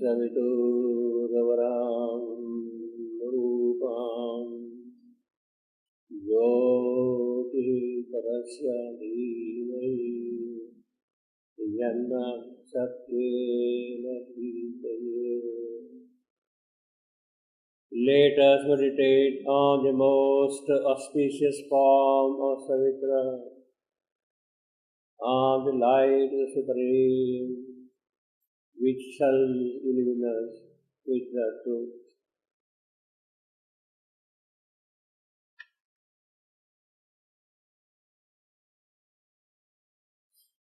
सवितुर्वरां रूपां ज्योतिः धीमहि यन्ना सत्येन धीमहि. Let us meditate on the most auspicious form of Savitra, on the light of the Supreme, which shall illumine us with the truth.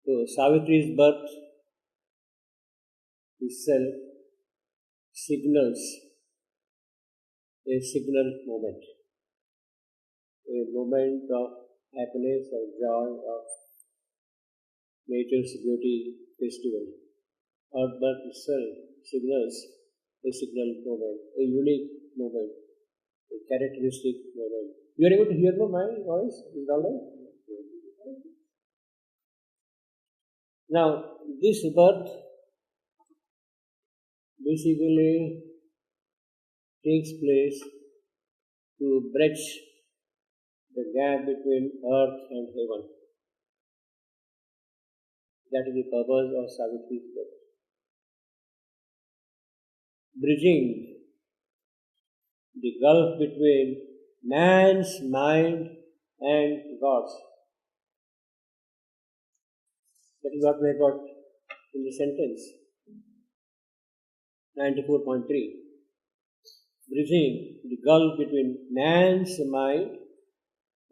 So, Savitri's birth itself signals a signal moment, a moment of happiness or joy of nature's beauty festival. Her birth itself signals a signal moment, a unique moment, a characteristic moment. You are able to hear my voice? Is that right? Now, this birth basically takes place to bridge the gap between earth and heaven. That is the purpose of Savitri's birth. Bridging the gulf between man's mind and God's. That is what we got in the sentence 94.3. Bridging the gulf between man's mind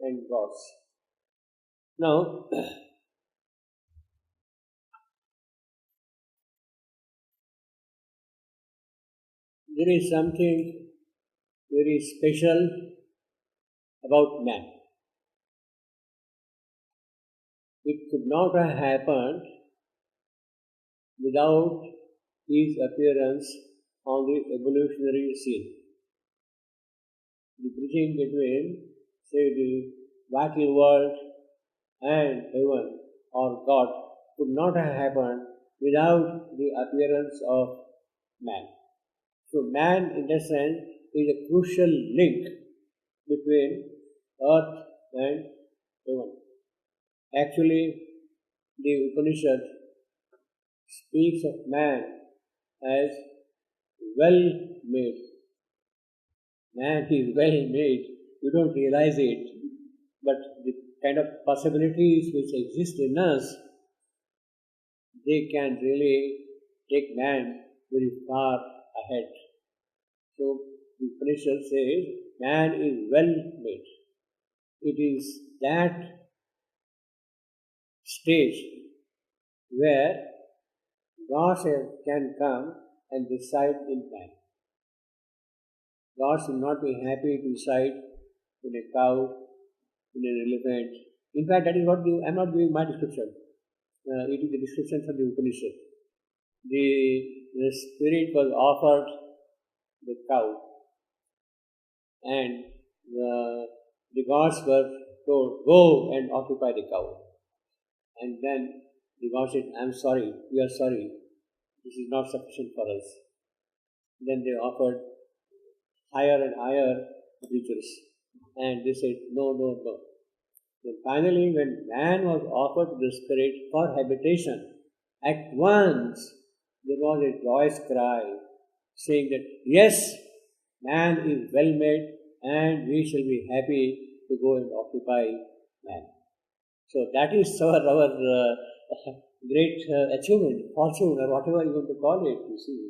and God's. Now, there is something very special about man. It could not have happened without his appearance on the evolutionary scene. The bridging between, say, the wacky world and heaven or God could not have happened without the appearance of man. So man, in that sense, is a crucial link between earth and heaven. Actually, the Upanishad speaks of man as well-made. Man is well-made. You don't realize it, but the kind of possibilities which exist in us, they can really take man very far ahead. So, the Upanishad says, man is well-made. It is that stage where God can come and reside in man. God should not be happy to reside in a cow, in an elephant. In fact, that is what I am not giving my description. It is the description from the Upanishad. The spirit was offered the cow, and the gods were told, go and occupy the cow. And then the god said, I am sorry, we are sorry, this is not sufficient for us. Then they offered higher and higher creatures, and they said, no, no, no. Then finally, when man was offered to the spirit for habitation, at once there was a joyous cry saying that, yes, man is well made and we shall be happy to go and occupy man. So that is our great achievement, fortune, or whatever you want to call it, you see.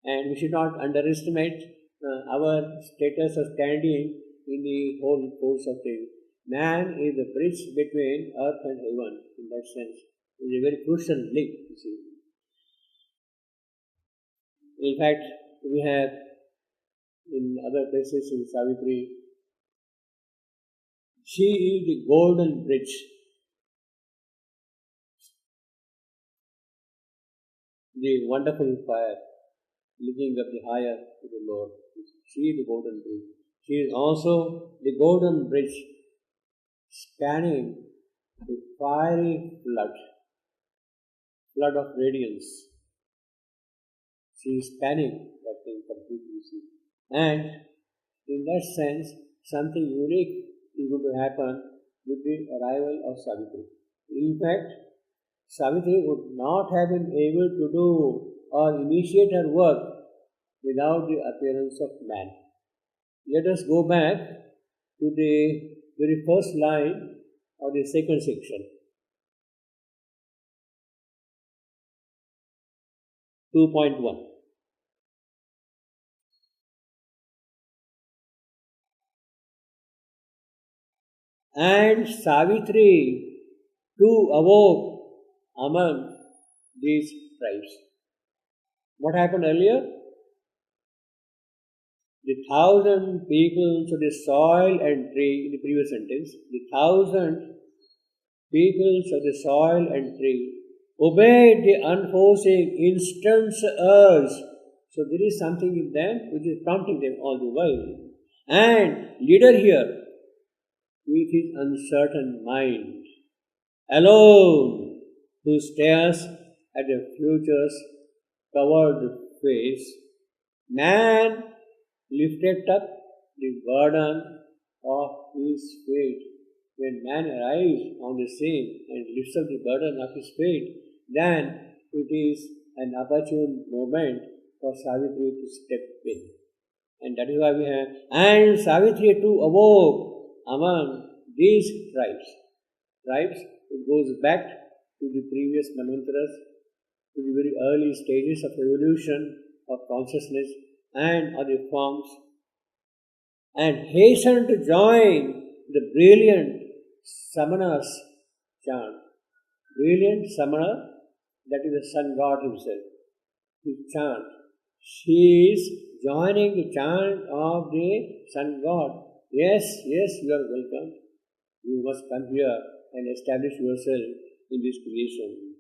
And we should not underestimate our status or standing in the whole course of things. Man is the bridge between earth and heaven, in that sense. It is a very crucial link, you see. In fact, we have in other places in Savitri, she is the golden bridge. The wonderful fire linking up the higher to the lower. She is the golden bridge. She is also the golden bridge spanning the fiery flood of radiance. She is spanning that thing completely. And in that sense, something unique is going to happen with the arrival of Savitri. In fact, Savitri would not have been able to do or initiate her work without the appearance of man. Let us go back to the very first line of the second section. 2.1. And Savitri too awoke among these tribes. What happened earlier? The 1,000 peoples of the soil and tree, in the previous sentence, the 1,000 peoples of the soil and tree obeyed the unforeseen instant urge. So there is something in them which is prompting them all the while. And leader here, with his uncertain mind, alone, who stares at the future's covered face, man lifted up the burden of his fate. When man arrives on the scene and lifts up the burden of his fate, then it is an opportune moment for Savitri to step in. And that is why we have, and Savitri too awoke among these tribes. Tribes, it goes back to the previous manantras, to the very early stages of evolution of consciousness and other forms, and hastened to join the brilliant Samana's chant. Brilliant Samana, that is the sun god himself, his chant. She is joining the chant of the sun god. Yes, you are welcome. You must come here and establish yourself in this creation.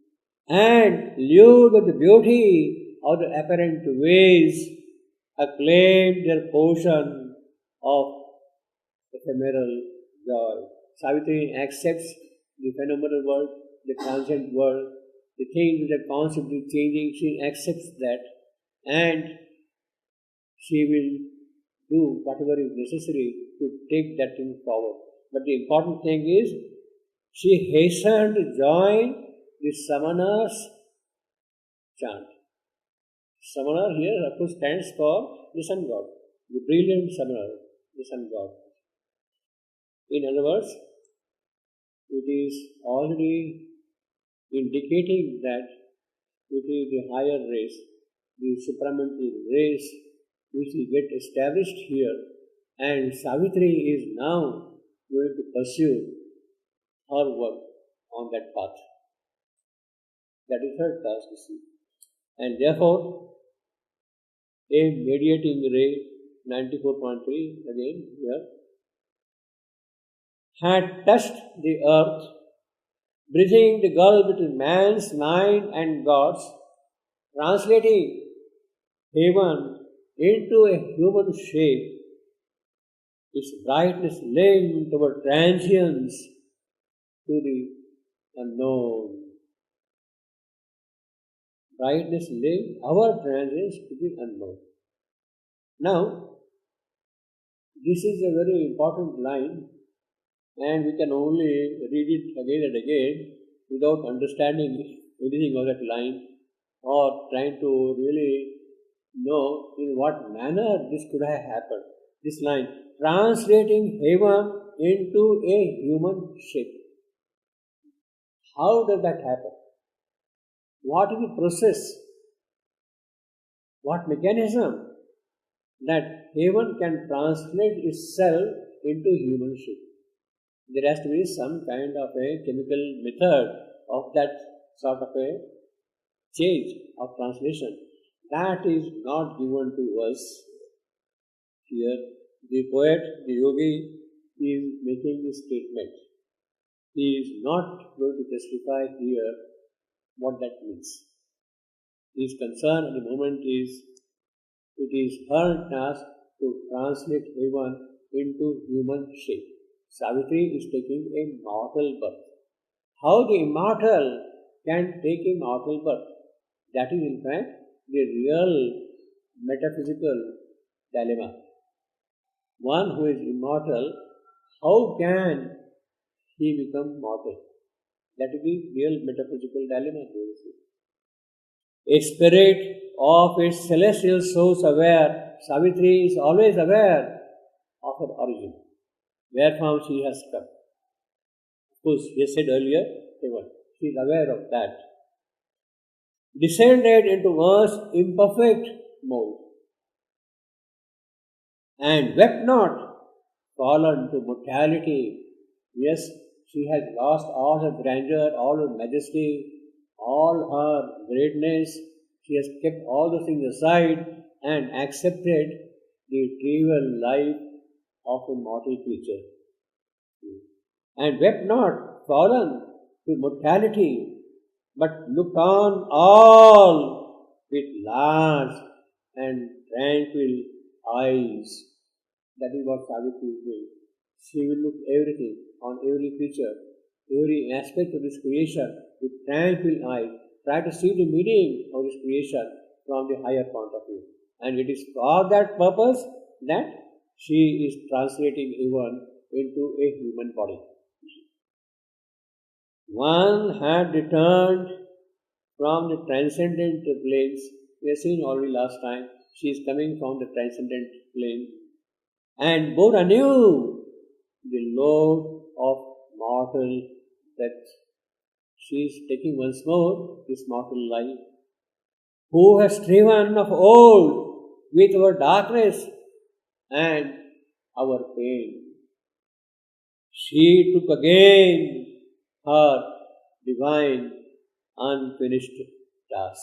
And lured with the beauty of the apparent ways, acclaimed their portion of ephemeral joy. Savitri accepts the phenomenal world, the transient world, the things which are constantly changing. She accepts that, and she will do whatever is necessary to take that thing forward. But the important thing is, she hastened to join the Samana's chant. Samana here, of course, stands for the sun god, the brilliant Samana, the sun god. In other words, it is already indicating that it is the higher race, the supramental race, which will get established here, and Savitri is now going to pursue her work on that path. That is her task, you see. And therefore, a mediating ray, 94.3 again here, had touched the earth, bridging the gulf between man's mind and God's, translating heaven into a human shape, its brightness linked our transience to the unknown. Brightness linked our transience to the unknown. Now, this is a very important line, and we can only read it again and again without understanding anything of that line or trying to really know in what manner this could have happened. This line, translating heaven into a human shape. How does that happen? What is the process? What mechanism that heaven can translate itself into human shape? There has to be some kind of a chemical method of that sort of a change of translation. That is not given to us here. The poet, the yogi, is making a statement. He is not going to justify here what that means. His concern at the moment is, it is her task to translate heaven into human shape. Savitri is taking a mortal birth. How the immortal can take a mortal birth? That is in fact the real metaphysical dilemma. One who is immortal, how can he become mortal? That will be real metaphysical dilemma. A spirit of its celestial source aware, Savitri is always aware of her origin, wherefrom she has come. Of course, we said earlier, she is aware of that. Descended into earth's imperfect mold, and wept not, fallen to mortality. Yes, she has lost all her grandeur, all her majesty, all her greatness. She has kept all those things aside and accepted the trivial life of a mortal creature. And wept not, fallen to mortality, but looked on all with large and tranquil eyes. That is what Savitri will. She will look everything, on every creature, every aspect of this creation with tranquil eyes. Try to see the meaning of this creation from the higher point of view. And it is for that purpose that she is translating even into a human body. One had returned from the transcendent planes. We have seen already last time. She is coming from the transcendent plane and bore anew the load of mortal death. She is taking once more this mortal life. Who has striven of old with our darkness and our pain. She took again her divine unfinished task.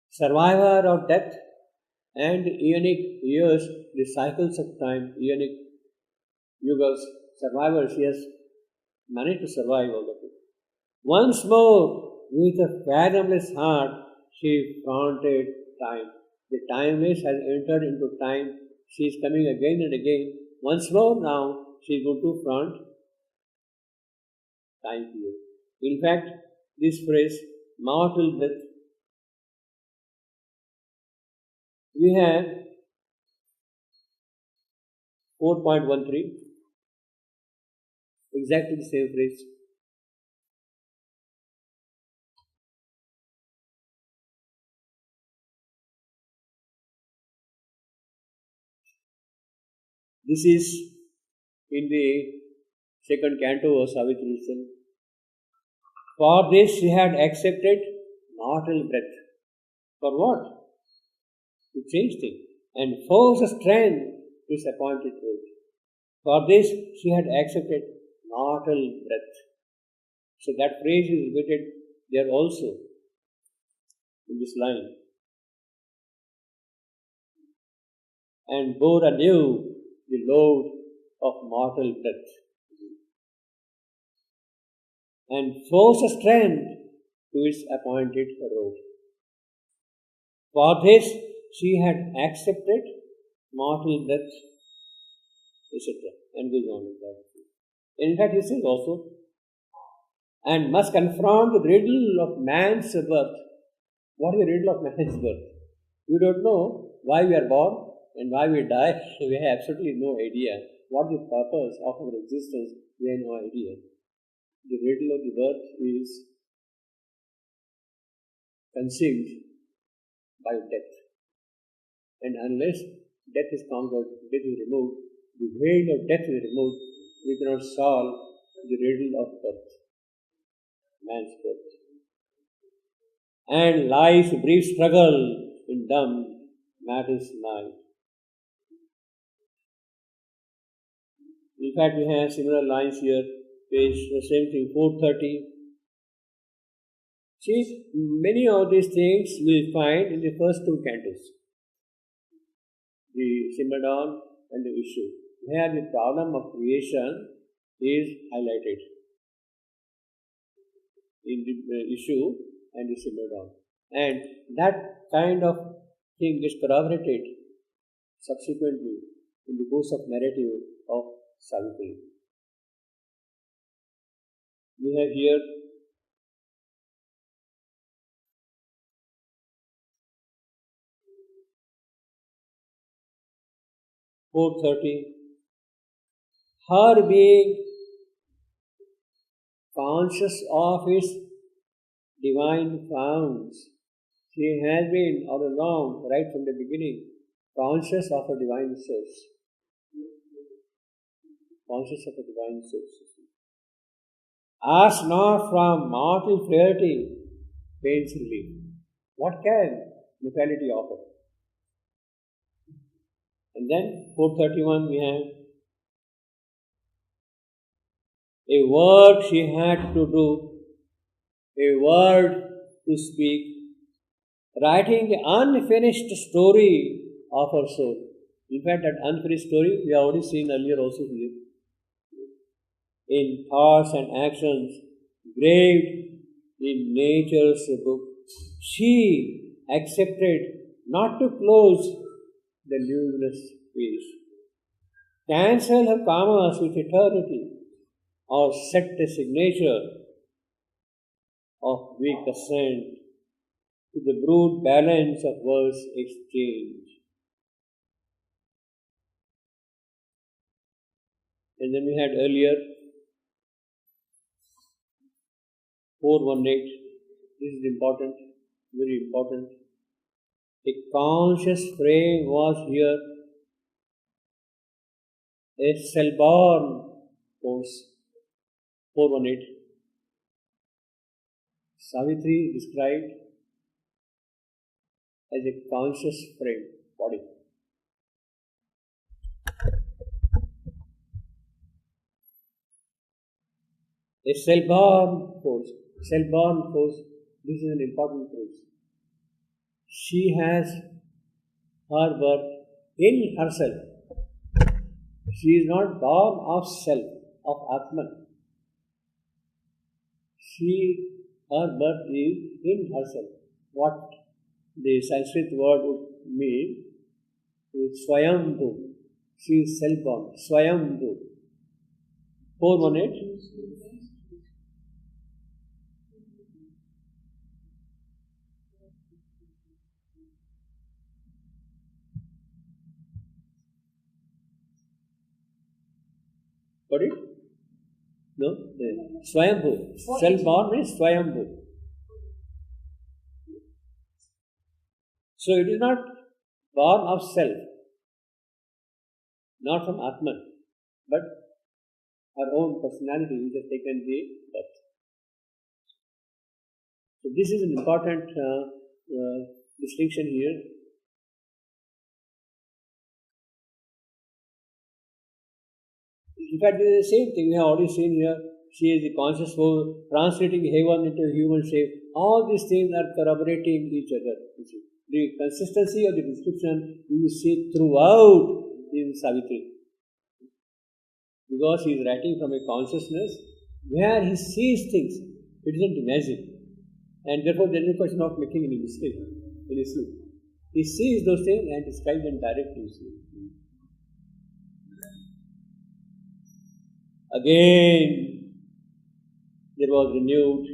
Survivor of death and eonic years, the cycles of time, eonic yugas, survivor, she has managed to survive all of it. Once more, with a fathomless heart, she fronted time. The timeless has entered into time. She is coming again and again. Once more now, she is going to front time period. In fact, this phrase, mortal death, we have 4.13, exactly the same phrase. This is in the second canto of Savitri. For this she had accepted mortal breath. For what? To change things and force a strength is appointed road. For this she had accepted mortal breath. So that phrase is repeated there also in this line. And bore anew the load of mortal breath. And force a strength to its appointed road. For this she had accepted mortal death, etc. And goes on with that. In fact, he says also, and must confront the riddle of man's birth. What is the riddle of man's birth? We don't know why we are born and why we die. We have absolutely no idea. What the purpose of our existence, we have no idea. The riddle of the birth is conceived by death. And unless death is conquered, death is removed, the veil of death is removed, we cannot solve the riddle of birth, man's birth. And life's brief struggle in dumb matters night. In fact, we have similar lines here, page the same thing, 430. See, many of these things we will find in the first two cantos, the Simardon and the issue, where the problem of creation is highlighted in the issue and the Simardon. And that kind of thing is corroborated subsequently in the course of narrative of Savitri. We have here 4:30. Her being conscious of its divine forms. She has been all along, right from the beginning, conscious of her divine source. Conscious of her divine source. Ask not from mortal frailty pains relief. What can mortality offer? And then 4:31 we have a word she had to do, a word to speak, writing the unfinished story of her soul. In fact, that unfinished story we have already seen earlier also here. In thoughts and actions, graved in nature's book, she accepted not to close the luminous page, cancel her commerce with eternity, or set the signature of weak assent to the brute balance of words exchange. And then we had earlier 418. This is important, very important. A conscious frame was here, a cell-born force. 418. Savitri described as a conscious frame, body. A cell-born force. Cell-born force, this is an important phrase. She has her birth in herself. She is not born of self, of Atman. Her birth is in herself. What the Sanskrit word would mean is Swayambhu. She is self-born. Swayambhu. 418. Got it? No? Swayambhu. Self-born means Swayambhu. So it is not born of self, not from Atman, but our own personality which has taken the birth. So this is an important distinction here. In fact, it is the same thing we have already seen here. She is the conscious soul translating heaven into human shape. All these things are corroborating each other. The consistency of the description you will see throughout in Savitri. Because he is writing from a consciousness where he sees things. It isn't imagined. And therefore there is no question of making any mistake in his sleep. He sees those things and describes them directly. Again, there was renewed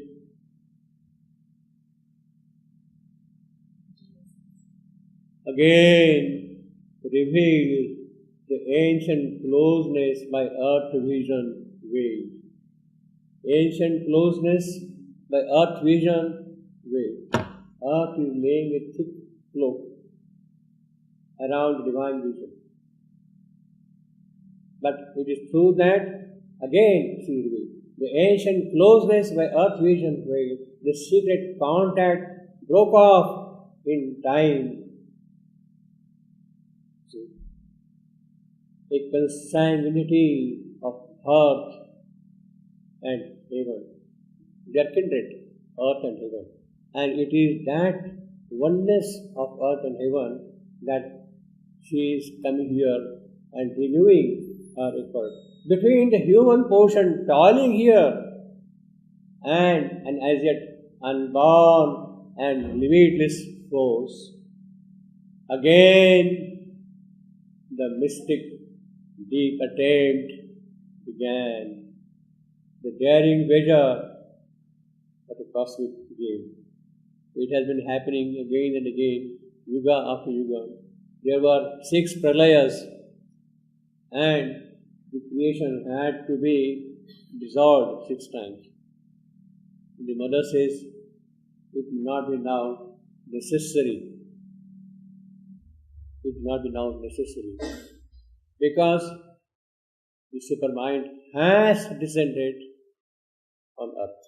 again revealed the ancient closeness by earth vision veiled. Ancient closeness by earth vision veiled. Earth is laying a thick cloak around the divine vision. But it is through that again she revealed. The ancient closeness by earth vision veiled. The secret contact broke off in time. A consanguinity of earth and heaven. They are kindred, earth and heaven. And it is that oneness of earth and heaven that she is coming here and renewing her effort. Between the human portion toiling here and an as yet unborn and limitless force, again the mystic deep attempt began, the daring vigor of the cosmic game. It has been happening again and again, yuga after yuga. There were 6 pralayas and the creation had to be dissolved 6 times. The mother says, it will not be now necessary. It will not be now necessary. Because the supermind has descended on earth.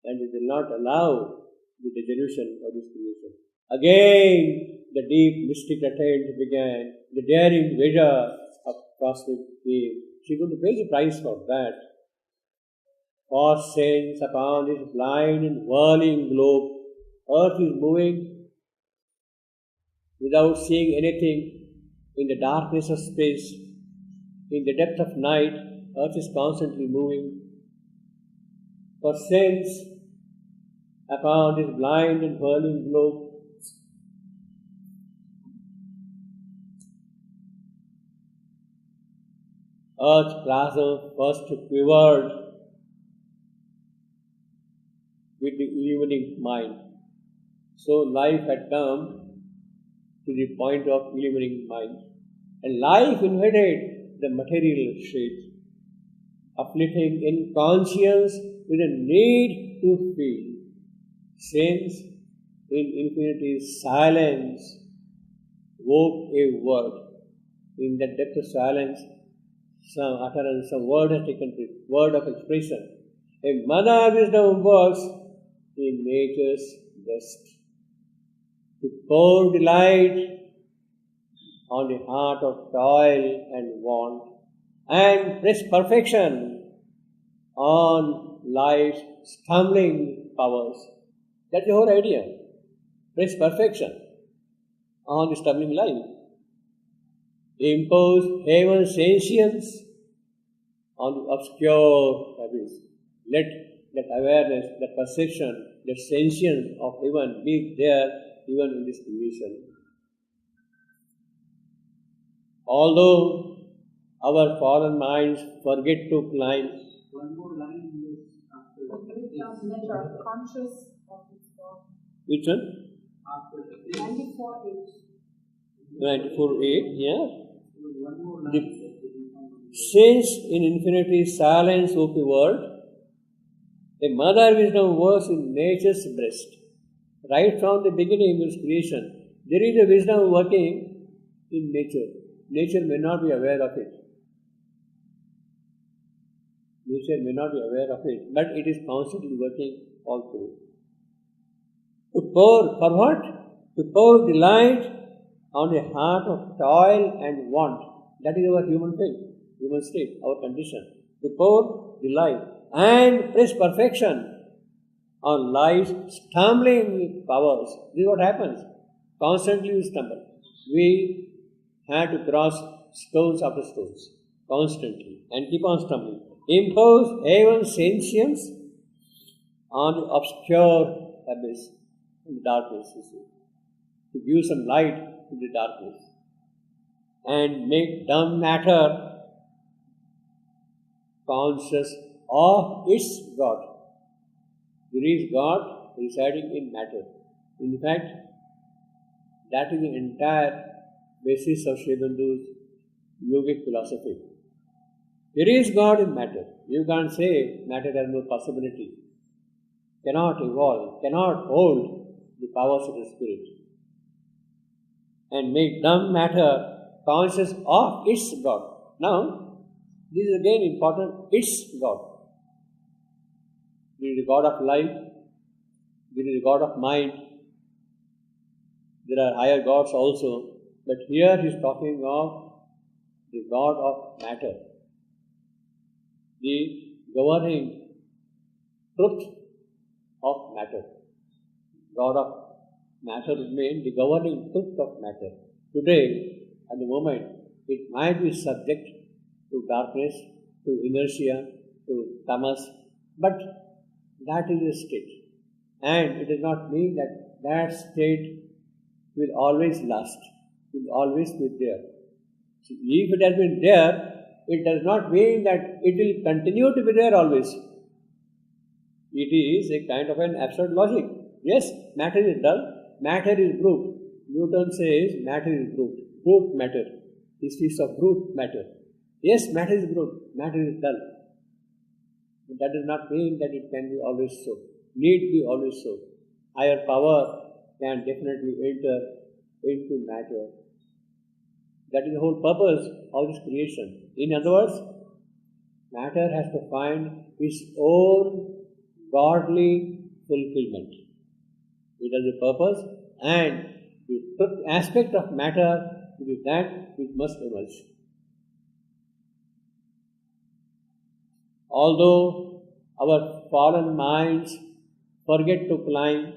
And it will not allow the dissolution of this creation. Again, the deep mystic attempt began. The daring vigor of cosmic being. She is going to pay the price for that. For since upon this blind and whirling globe, earth is moving without seeing anything in the darkness of space, in the depth of night, earth is constantly moving. For since upon this blind and whirling globe, earth's plasma first quivered with the illumining mind. So life had come to the point of illumining mind. And life invaded the material state, uplifting in conscience with a need to feel. Since in infinity's silence woke a word. In the depth of silence, some utterance, some word has taken place, word of expression. A mother wisdom works in nature's best to pour delight on the heart of toil and want and press perfection on life's stumbling powers. That's the whole idea. Press perfection on the stumbling life. Impose heaven's sentience on the obscure abyss. Let that awareness, that perception, that sentience of heaven be there even in this creation. Although our fallen minds forget to climb. One more line is after nature conscious of its form. Which one? After 94.8. 94.8, yeah. One more line. Since in infinity silence of the world, a mother wisdom works in nature's breast. Right from the beginning of creation, there is a wisdom working in nature. Nature may not be aware of it. Nature may not be aware of it, but it is constantly working all through. To pour, for what? To pour delight on the heart of toil and want. That is our human fate, human state, our condition. To pour delight and press perfection on life's stumbling powers. This is what happens. Constantly we stumble. We have to cross stones after stones, constantly, and keep on stumbling. Impose heaven's sentience on the obscure abyss, in the darkness, you see, to give some light to the darkness, and make dumb matter conscious of its God. There is God residing in matter. In fact, that is the entire basis of Sri Aurobindo yogic philosophy. There is God in matter. You can't say matter has no possibility, cannot evolve, cannot hold the powers of the spirit, and make dumb matter conscious of its God. Now, this is again important, its God. There is the God of life, there is the God of mind, there are higher gods also, but here he is talking of the God of matter, the governing truth of matter. God of matter means the governing truth of matter. Today, at the moment, it might be subject to darkness, to inertia, to tamas, but that is a state. And it does not mean that that state will always last, will always be there. So if it has been there, it does not mean that it will continue to be there always. It is a kind of an absurd logic. Yes, matter is dull, matter is brute. Newton says matter is brute, brute matter. He speaks of brute matter. Yes, matter is brute, matter is dull. But that does not mean that it can be always so. Need be always so. Higher power can definitely enter into matter. That is the whole purpose of this creation. In other words, matter has to find its own godly fulfillment. It has a purpose, and the aspect of matter is that which must emerge. Although our fallen minds forget to climb,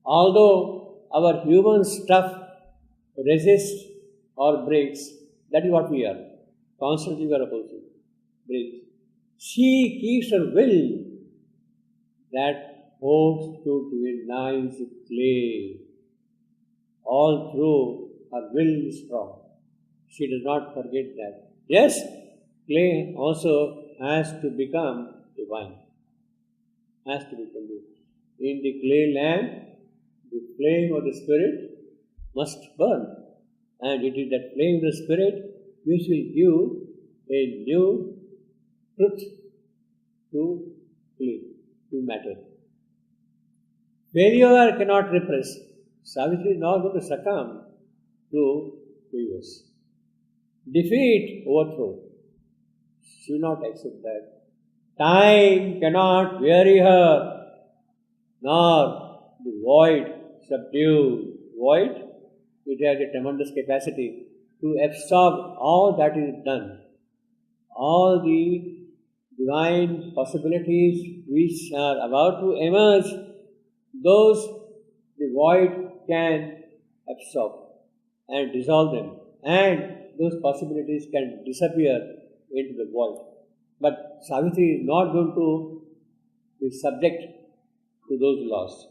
although our human stuff resists or breaks, that is what we are. Constantly we are opposing. Breaks. She keeps her will that hopes to divinize clay. All through her will is strong. She does not forget that. Yes, clay also has to become divine. Has to become divine. In the clay lamp, the flame of the Spirit must burn. And it is that flame of the Spirit which will give a new truth to clay, to matter. Failure cannot repress. Savitri is not going to succumb to failures. Defeat, overthrow. She will not accept that. Time cannot weary her, nor the void subdue. Void, it has a tremendous capacity to absorb all that is done, all the divine possibilities which are about to emerge, those the void can absorb and dissolve them, and those possibilities can disappear into the void. But Savitri is not going to be subject to those laws.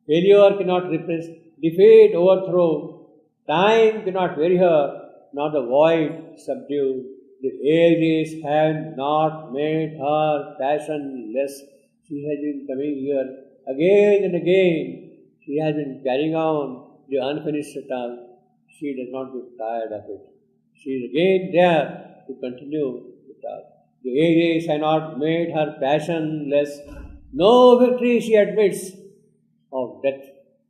Failure cannot repress, defeat, overthrow, time cannot weary her, nor the void subdue. The ages have not made her passionless. She has been coming here again and again. She has been carrying on the unfinished task. She does not get tired of it. She is again there to continue the task. The ages have not made her passionless. No victory she admits of death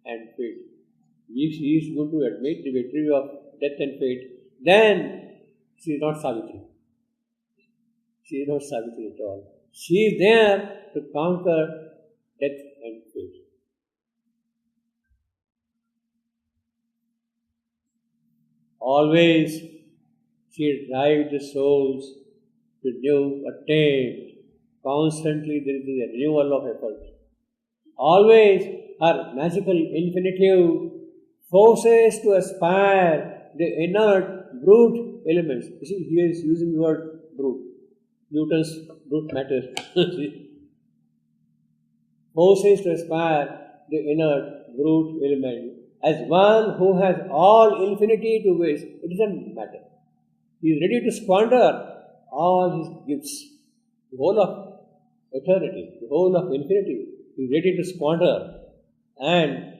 and fate. If she is going to admit the victory of death and fate, then she is not Savitri. She is not Savitri at all. She is there to conquer death and fate. Always she drives the souls to new attain. Constantly there is a renewal of effort. Always her magical infinitive forces to aspire the inert brute elements. You see, here is using the word brute. Newton's brute matter. Forces to aspire the inert brute element. As one who has all infinity to waste, it doesn't matter. He is ready to squander all his gifts, the whole of eternity, the whole of infinity. He is ready to squander, and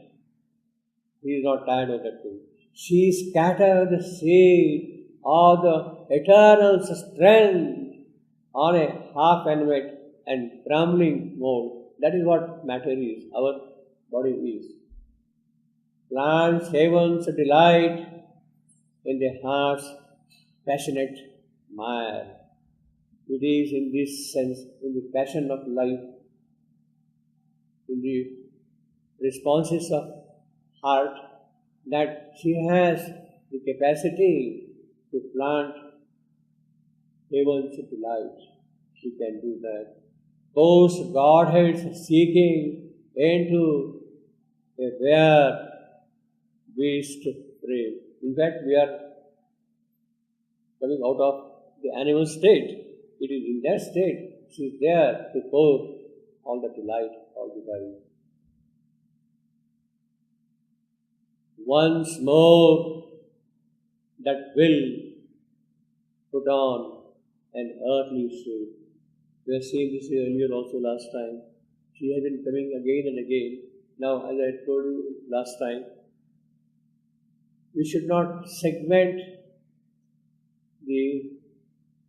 he is not tired of that thing. She scattered the seed of the eternal strength on a half-animate and crumbling mold. That is what matter is, our body is. Plants heaven's delight in the heart's passionate mire. It is in this sense, in the passion of life, in the responses of heart, that she has the capacity to plant heaven's delight. She can do that. Those Godheads seeking into a bare beast frame. In fact, we are coming out of the animal state. It is in that state she is there to pour all the delight, all the joy. Once more, that will put on an earthly shape. We have seen this earlier also last time. She has been coming again and again. Now, as I told you last time, we should not segment the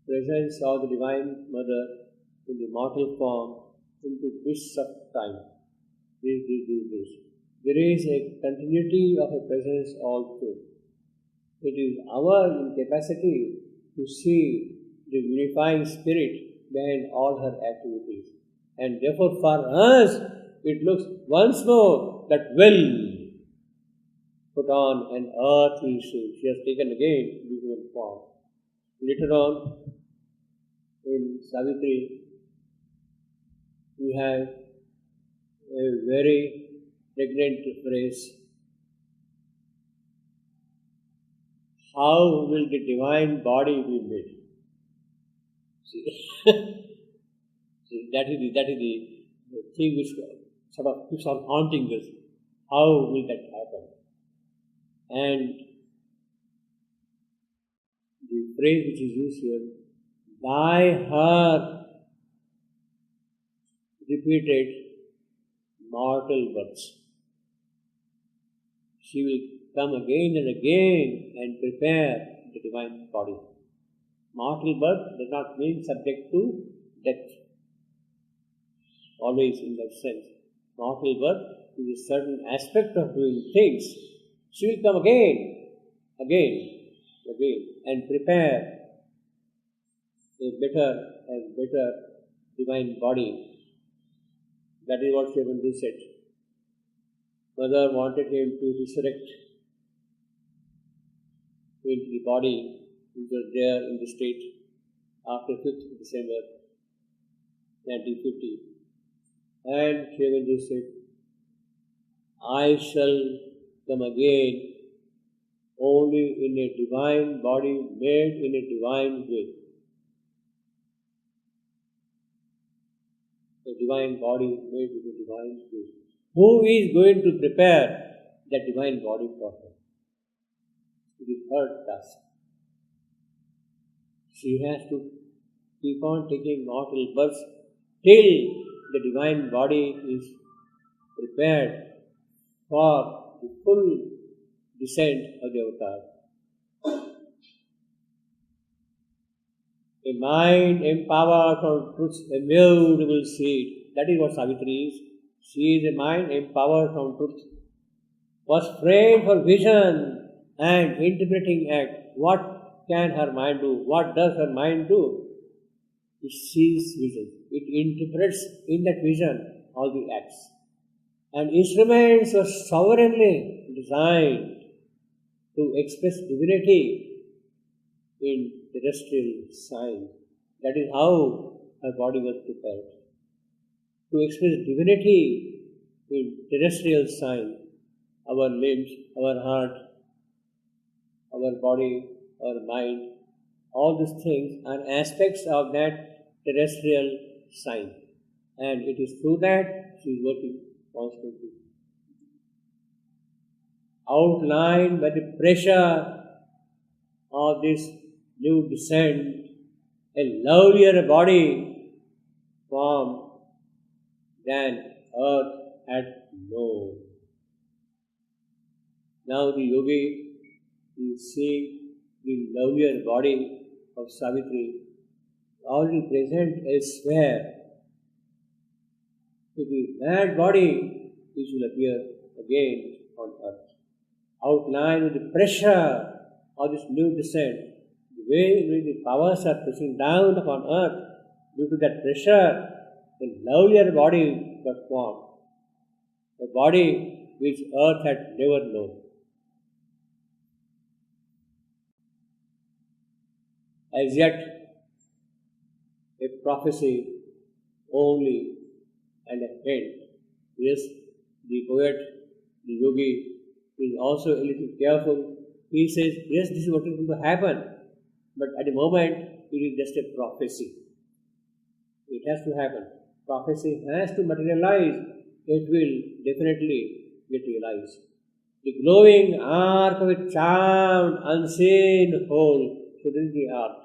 presence of the Divine Mother in the mortal form into bits of time. This. There is a continuity of a presence also. It is our incapacity to see the unifying spirit behind all her activities. And therefore for us, it looks once more that will put on an earthly shape. She has taken again the human form. Later on, in Savitri, we have a very pregnant phrase. How will the divine body be made? See, that is the thing which sort of keeps on haunting us. How will that happen? And the phrase which is used here, by her repeated mortal births, she will come again and again and prepare the divine body. Mortal birth does not mean subject to death. Always in that sense. Mortal birth is a certain aspect of doing things. She will come again, and prepare a better and better divine body. That is what Shivananda said. Mother wanted him to resurrect into the body which was there in the state after 5th December 1950. And Shivananda said, I shall come again only in a divine body made in a divine way. A divine body made in a divine way. Who is going to prepare that divine body for her? It is her task. She has to keep on taking mortal births till the divine body is prepared for the full descent of the avatar. A mind empowered from truth's immutable seed. That is what Savitri is. She is a mind empowered from truth. Was framed for vision and interpreting act. What can her mind do? What does her mind do? It sees vision. It interprets in that vision all the acts. And instruments were sovereignly designed to express divinity in terrestrial sign. That is how her body was prepared. To express divinity in terrestrial sign, our limbs, our heart, our body, our mind, all these things are aspects of that terrestrial sign. And it is through that she is working constantly. Outlined by the pressure of this new descent, a lovelier body formed than earth had known. Now the yogi is seeing the lovelier body of Savitri already present elsewhere. To the mad body which will appear again on earth. Outlined with the pressure of this new descent, the way in which the powers are pushing down upon earth, due to that pressure, a lovelier body got formed. A body which earth had never known. As yet, a prophecy only and a hint. Yes, the poet, the yogi, is also a little careful. He says, yes, this is what is going to happen, but at the moment, it is just a prophecy. It has to happen. Prophecy has to materialize. It will definitely get realized. The glowing arc of a charmed, unseen whole. So this is the arc.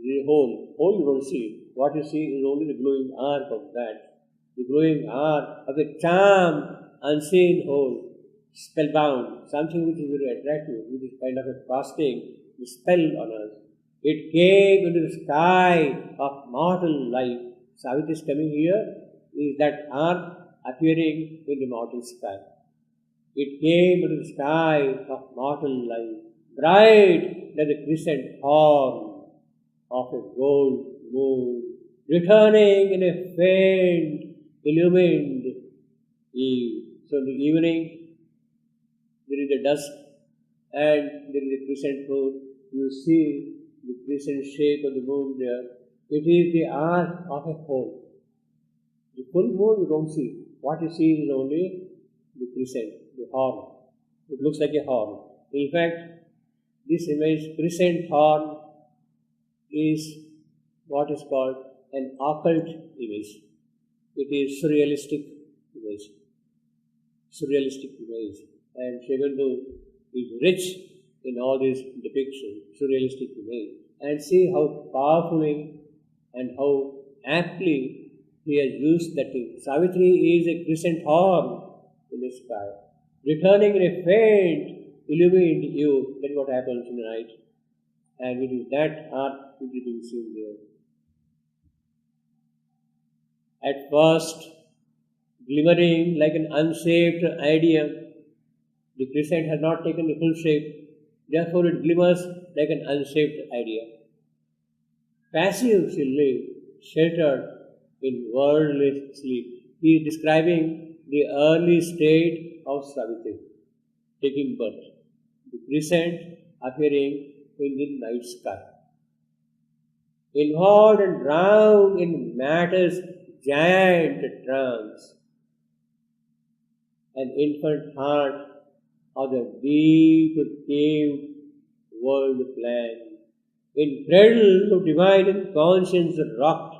The whole you don't see. What you see is only the glowing arc of that. The glowing arc of a charmed, unseen whole. Spellbound. Something which is very attractive, which is kind of a casting the spell on us. It came into the sky of mortal life. Savitri is coming here, is that earth appearing in the mortal sky. It came into the sky of mortal life, bright like the crescent horn of a gold moon, returning in a faint, illumined eve. So in the evening, there is a dusk and there is a crescent moon. You see the crescent shape of the moon there. It is the arc of a horn. The full moon you don't see. What you see is only the crescent, the horn. It looks like a horn. In fact, this image, crescent horn, is what is called an occult image. It is surrealistic image. Surrealistic image. And Sri Aurobindo is rich in all these depictions, surrealistic image. And see how powerfully and how aptly he has used that thing. Savitri is a crescent horn in the sky, returning in a faint, illumined eve. That is what happens in the night. And it is that art which is being seen there. At first, glimmering like an unshaped idea, the crescent has not taken the full shape, therefore it glimmers like an unshaped idea. Passive she lay, sheltered in worldly sleep. He is describing the early state of Savitri, taking birth. The crescent appearing in the night sky. Involved and drowned in matter's giant trance. An infant heart of the deep cave world plan. In cradle of divine conscience rocked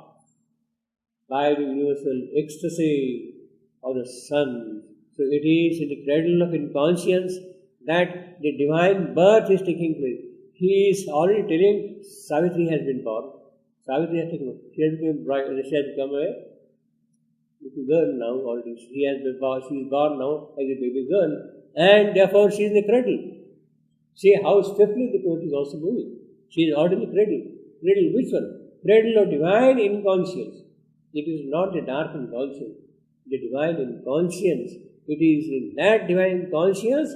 by the universal ecstasy of the sun. So it is in the cradle of inconscience that the divine birth is taking place. He is already telling Savitri has been born. Savitri has taken birth. She has become a little girl now already. She is born now as a baby girl. And therefore she is in the cradle. See how swiftly the poet is also moving. She is already in the cradle. Cradle which one? Cradle of divine inconscience. It is not the dark inconscience. The divine inconscience. It is in that divine conscience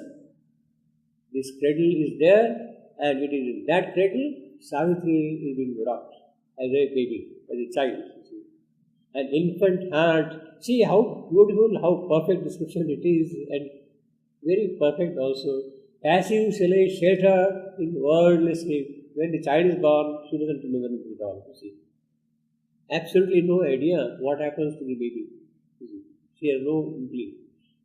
this cradle is there, and it is in that cradle Savitri is being rocked as a baby, as a child. An infant heart. See how beautiful, how perfect description it is, and very perfect also. Passive shelter in worldly sleep. When the child is born, she doesn't remember anything at all. See, absolutely no idea what happens to the baby. She has no inkling.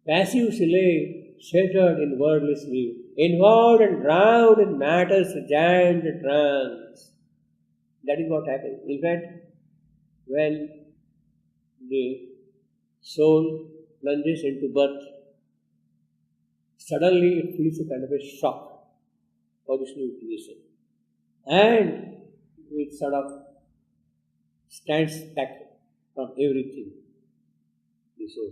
Passive sheltered in worldly sleep, involved and drowned in matter's giant trance. That is what happens. In fact, when the soul plunges into birth, suddenly it feels a kind of a shock for this new creation. And it sort of stands back from everything. The soul.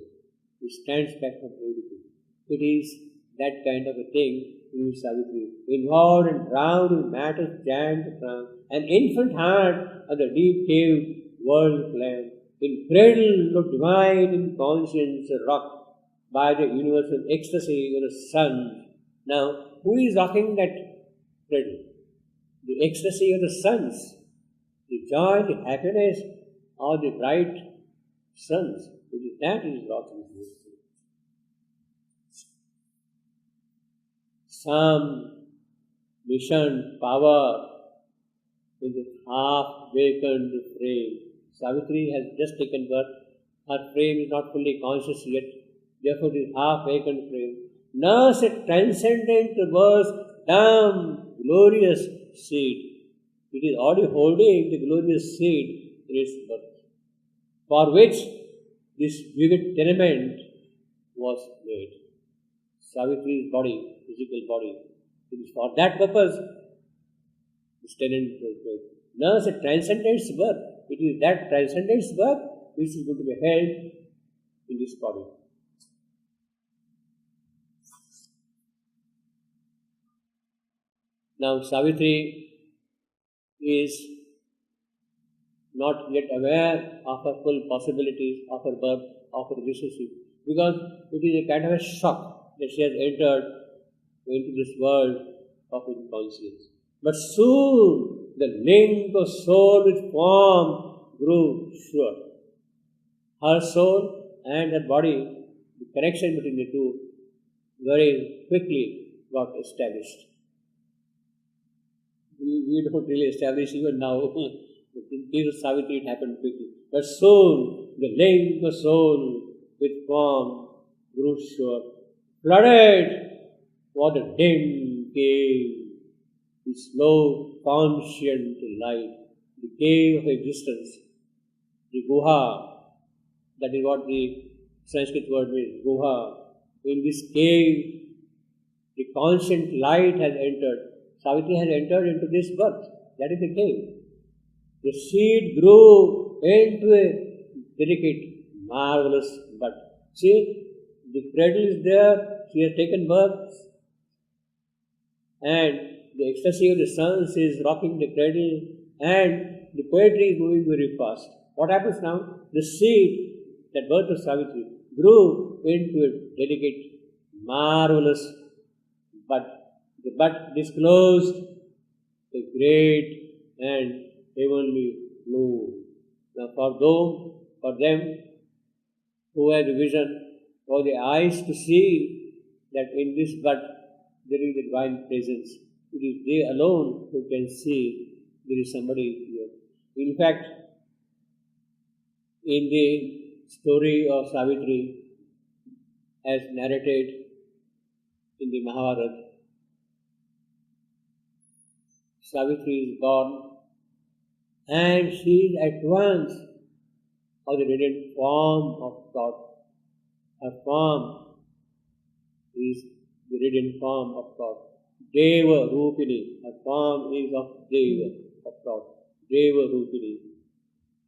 It stands back from everything. It is that kind of a thing in Savitri. Involved and drowned in matter's giant trance. An infant heart of the deep cave world plan. In cradle of divine inconscience rocked by the universal ecstasy of the sun. Now, who is rocking that cradle? The ecstasy of the suns, the joy, the happiness of the bright suns. That is rocking. Some mission power in the half-wakened frame. Savitri has just taken birth. Her frame is not fully conscious yet. Therefore, it is half-wakened frame. Nurse a transcendent verse, dumb, glorious seed. It is already holding the glorious seed in its birth, for which this vivid tenement was made. Savitri's body, physical body, it is for that purpose this tenement was made. Nurse a transcendence birth. It is that transcendence birth which is going to be held in this body. Now, Savitri is not yet aware of her full possibilities of her birth, of her relationship, because it is a kind of a shock that she has entered into this world of inconscience. But soon the link of soul with form grew sure. Her soul and her body, the connection between the two, very quickly got established. We don't really establish even now. In case of Savitri, it happened quickly. But soon the link of soul with form grew sure. Flooded what a dim cave, the slow, conscient light, the cave of existence, the guha. That is what the Sanskrit word means, guha. In this cave, the conscient light has entered. Savitri has entered into this birth. That is the cave. The seed grew into a delicate, marvelous bud. See, the cradle is there, she has taken birth, and the ecstasy of the sun is rocking the cradle, and the poetry is moving very fast. What happens now? The seed, that birth of Savitri, grew into a delicate, marvelous bud. The bud disclosed a great and heavenly bloom. Now for them who have the vision or the eyes to see that in this bud there is a divine presence, it is they alone who can see there is somebody here. In fact, in the story of Savitri, as narrated in the Mahabharata, Savitri is born and she is at once of the radiant form of God. Her form is the radiant form of God. Deva Rupini, her form is of Deva, of God. Deva Rupini.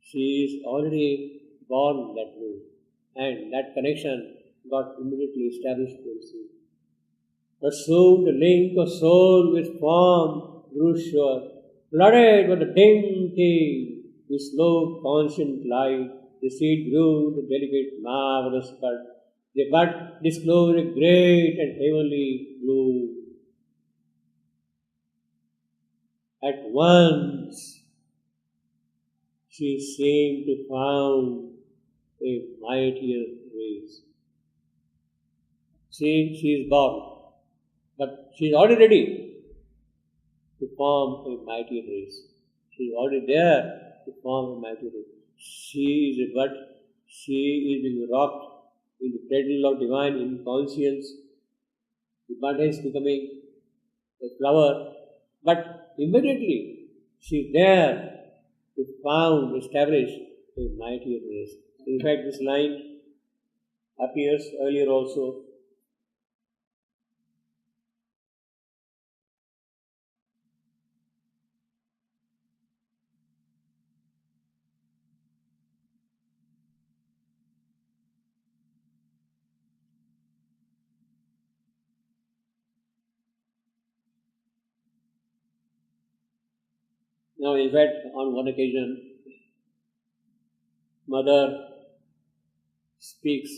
She is already born that way, and that connection got immediately established in you. But soon the link of soul with form grew sure, flooded with the dim cave, with slow conscient light, the seed grew to delicate marvelous bud. The bud disclosed a great and heavenly bloom. At once she seemed to found a mightier race. See, she is born, but she is already ready to form a mighty race. She is already there to form a mighty race. She is a bud. She is being rocked in the cradle of divine inconscience. The bud is becoming a flower, but immediately she is there to found, establish a mighty race. In fact, this line appears earlier also. Now, in fact, on one occasion, mother speaks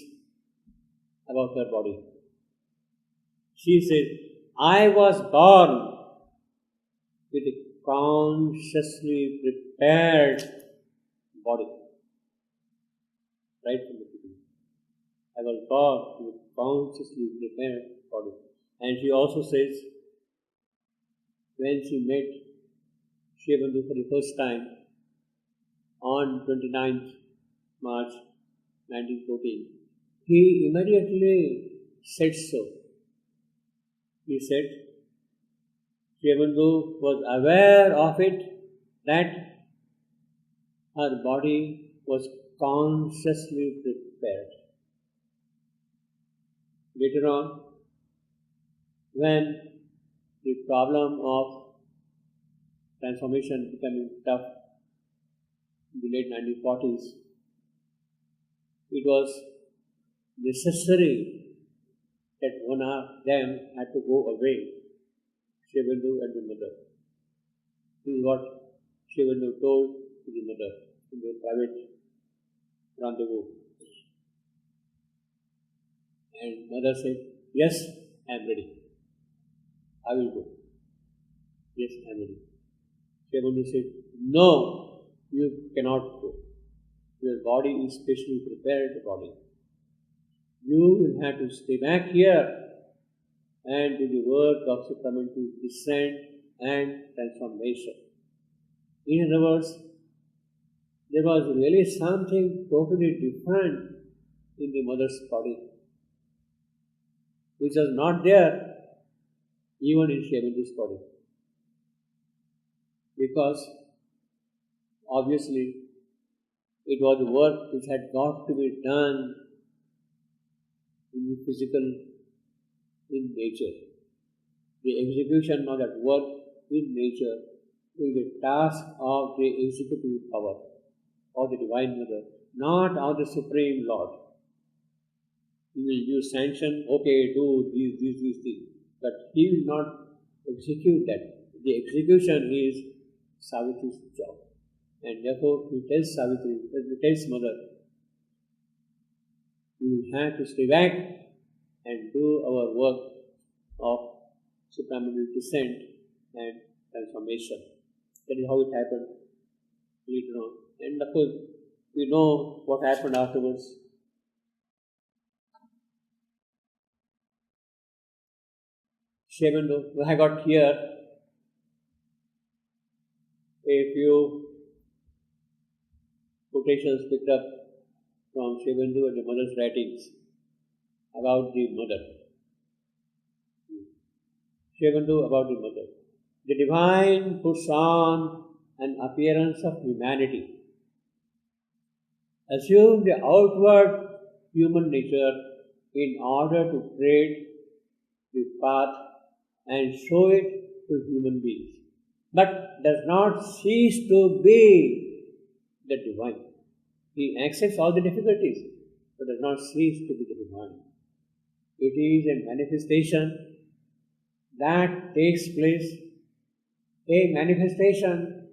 about her body. She says, I was born with a consciously prepared body. Right from the beginning. I was born with a consciously prepared body. And she also says, when she met Sri Aurobindo for the first time on 29th March 1914, he immediately said so. He said, Sri Aurobindo was aware of it that her body was consciously prepared. Later on, when the problem of transformation becoming tough in the late 1940s, it was necessary that one of them had to go away, Sri Aurobindo and the mother. This is what Shivandu told to the mother in their private rendezvous. And mother said, "Yes, I am ready. I will go. Yes, I am ready." Shivandu said, "No, you cannot go. Your body is specially prepared body. You will have to stay back here and do the work of supramental descent and transformation." In other words, there was really something totally different in the mother's body, which was not there even in Shivandu's body. Because obviously it was the work which had got to be done in the physical, in nature. The execution of that work in nature is the task of the executive power of the Divine Mother, not of the Supreme Lord. He will give sanction, okay, do these things, but he will not execute that. The execution is Savitri's job. And therefore he tells Savitri, he tells Mother, we will have to stay back and do our work of supramental descent and transformation. That is how it happened later on. And of course, we know what happened afterwards. Shivandu, I got here a few quotations picked up from Shivandu and the mother's writings about the mother. Shivandu about the mother. The divine puts on an appearance of humanity. Assume the outward human nature in order to tread the path and show it to human beings, but does not cease to be the divine. He accepts all the difficulties, but does not cease to be the divine. It is a manifestation that takes place, a manifestation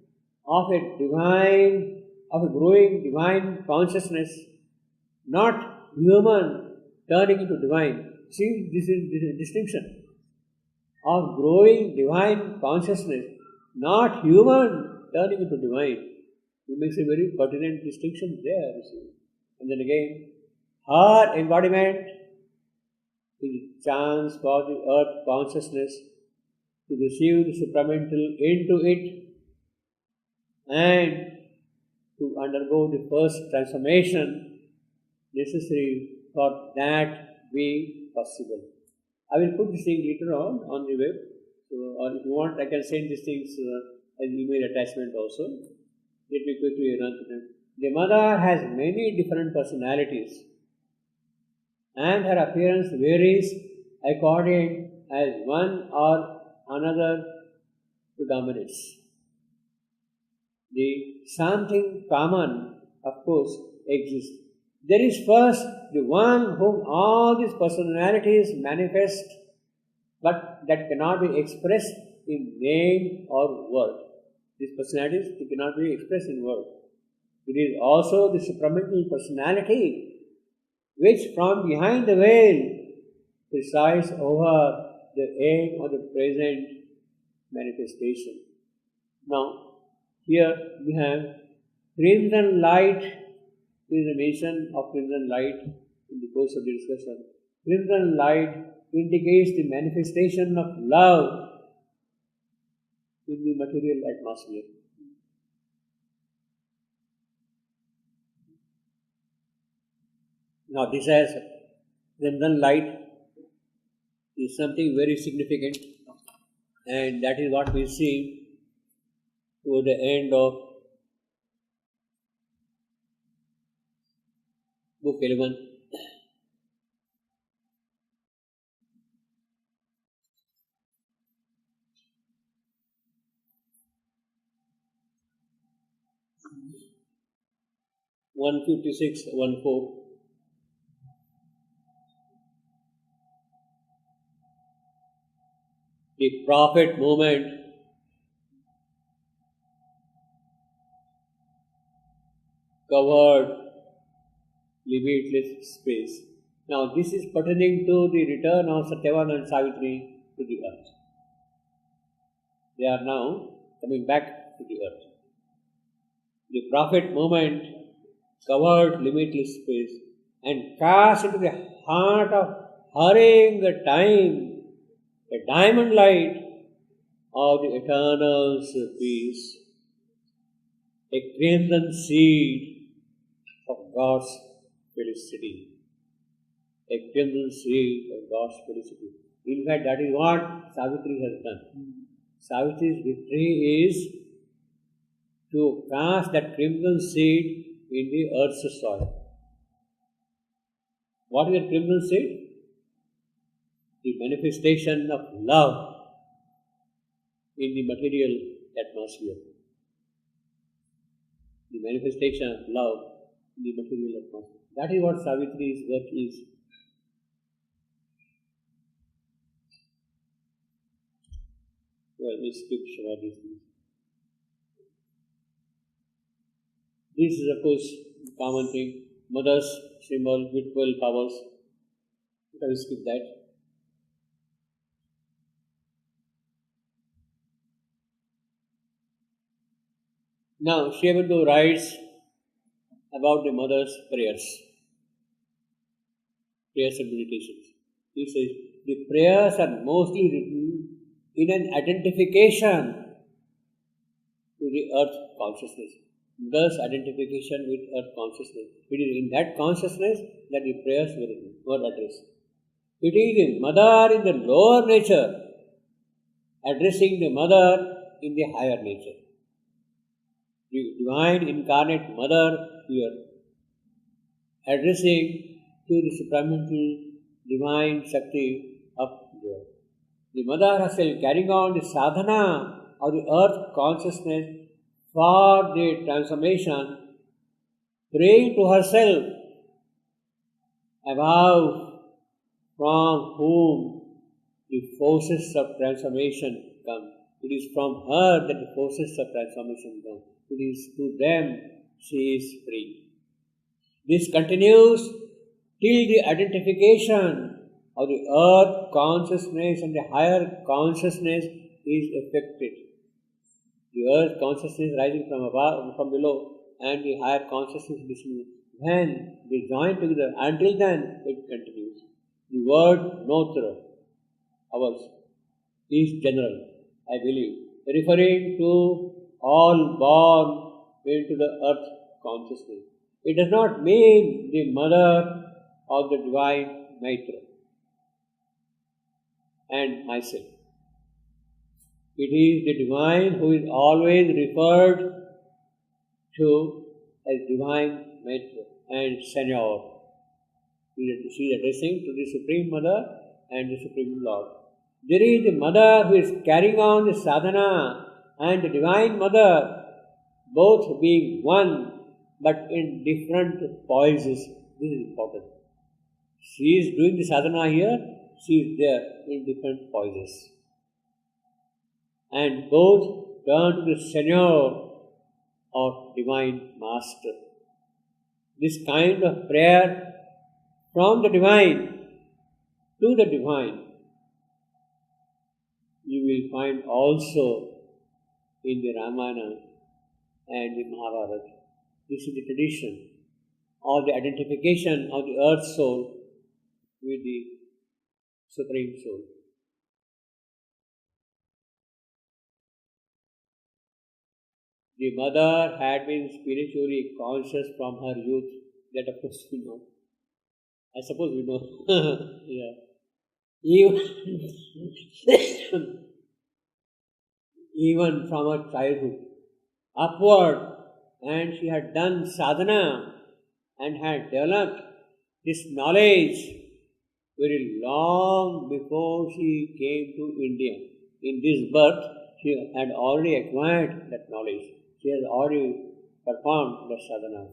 of a divine, of a growing divine consciousness, not human turning into divine. See, this is the distinction of growing divine consciousness, not human turning into divine. He makes a very pertinent distinction there, you see. And then again, her embodiment is a chance for the earth consciousness to receive the supramental into it and to undergo the first transformation necessary for that be possible. I will put this thing later on the web. So, or if you want, I can send these things as email attachment also. Let me quickly run through them. The mother has many different personalities, and her appearance varies according as one or another predominates. The something common, of course, exists. There is first the one whom all these personalities manifest, but that cannot be expressed in name or word. These personalities, they cannot be expressed in word. It is also the supramental personality which from behind the veil presides over the aim of the present manifestation. Now, here we have crimson light. There is a mention of crimson light in the course of the discussion. Crimson light indicates the manifestation of love in the material atmosphere. Now, this has crimson light is something very significant, and that is what we see toward the end of book 11. One 1:4. The prophet movement covered, limitless space. Now this is pertaining to the return of Satyavan and Savitri to the earth. They are now coming back to the earth. The prophet movement covered limitless space and cast into the heart of hurrying time a diamond light of the eternal peace, a crimson seed of God's felicity. A crimson seed of God's felicity. In fact, that is what Savitri has done. Savitri's victory is to cast that crimson seed in the earth's soil. What is the crimson seed? The manifestation of love in the material atmosphere. The manifestation of love in the material atmosphere. That is what Savitri's work is. Well, we skip Shravadi's. This is, of course, common thing. Mother's symbol with 12 powers. Let us skip that. Now, Sri Aurobindo writes about the mother's prayers and meditations. He says, the prayers are mostly written in an identification to the earth consciousness. Thus, identification with earth consciousness. It is in that consciousness that the prayers were addressed. It is the mother in the lower nature addressing the mother in the higher nature. The divine incarnate mother here addressing to the supramental divine Shakti up there. The mother herself carrying on the sadhana of the earth consciousness for the transformation, praying to herself above from whom the forces of transformation come. It is from her that the forces of transformation come. It is to them she is free. This continues till the identification of the earth consciousness and the higher consciousness is effected. The earth consciousness rising from above, from below, and the higher consciousness descending. When they join together, until then it continues. The word Notre, ours, is general, I believe, referring to all born into the earth consciousness. It does not mean the mother of the divine Maitra and myself. It is the divine who is always referred to as divine Maitra and Senor. She is addressing to the Supreme Mother and the Supreme Lord. There is the mother who is carrying on the sadhana and the divine mother, both being one but in different poises. This is important. She is doing the sadhana here, she is there in different poises. And both turn to the Senor or Divine Master. This kind of prayer from the Divine to the Divine you will find also in the Ramayana and the Mahabharata. This is the tradition or the identification of the earth soul with the Supreme Soul. The mother had been spiritually conscious from her youth. That of course we know. I suppose we know. Yeah. Even from her childhood upward, and she had done sadhana and had developed this knowledge very long before she came to India. In this birth, she had already acquired that knowledge. She has already performed the sadhana.